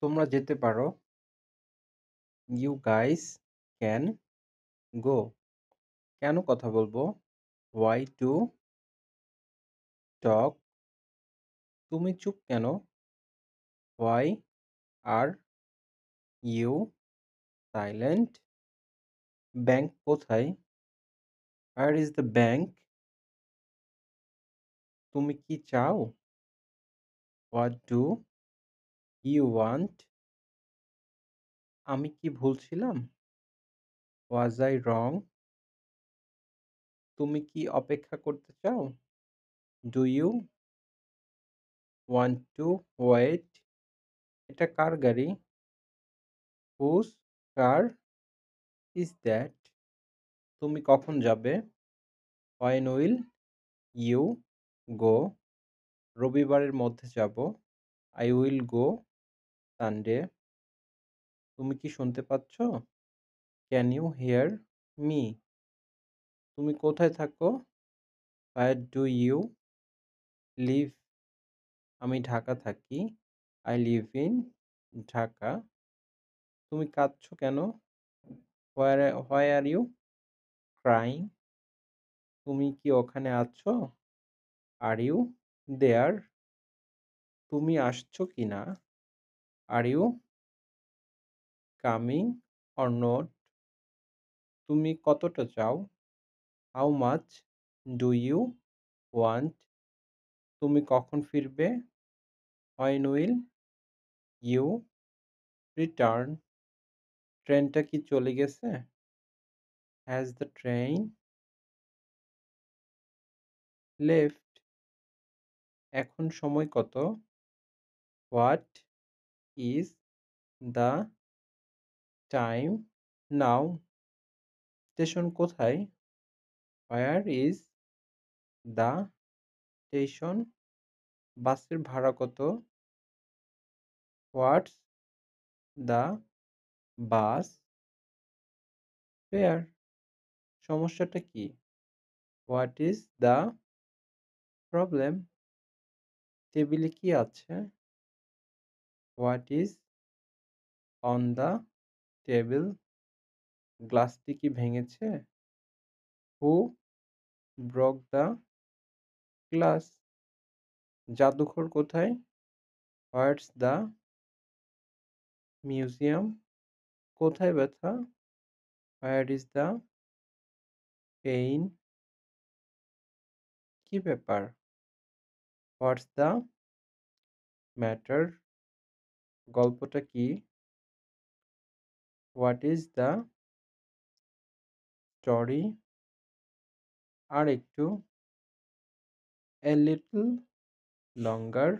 তোমরা যেতে পারো। You guys can go. কেন কথা বলবো? Why to talk. তুমি চুপ কেন? Why are you silent? Bank কোথায়? Where is the bank? তুমি কি চাও? What do you want? আমি কি ভুল ছিলাম? Was I wrong? তুমি কি অপেক্ষা করতে চাও? Do you want to wait? এটা কার গাড়ি? Whose car is that? তুমি কখন যাবে? When will you go? রবিবারের মধ্যে যাব। I will go Sunday. তুমি কি শুনতে পাচ্ছ? Can you hear me? তুমি কোথায় থাকো? Where do you live? আমি ঢাকা থাকি। I live in Dhaka. তুমি কাঁদছো কেন? Why are you crying? তুমি কি ওখানে আছো? Are you there? তুমি আসছো কি না? Are you coming or not? তুমি কতটা চাও? How much do you want? তুমি কখন ফিরবে? When will you return? ট্রেনটা কি চলে গেছে? Has the train left? এখন সময় কত? What is the time now? Station কোথায়? Where is the station? বাসের ভাড়া কত? What's the bus fare? সমস্যাটা কি? What is the problem? টেবিলে কি আছে? What is on the table? গ্লাসটি কি ভেঙেছে? Who broke the glass? জাদুঘর কোথায়? What's the museum? কোথায় ব্যথা? Where is the pain? কি ব্যাপার? What's the matter? গল্পটা কি? What is the story? আর একটু, এ লিটল লঙ্গার?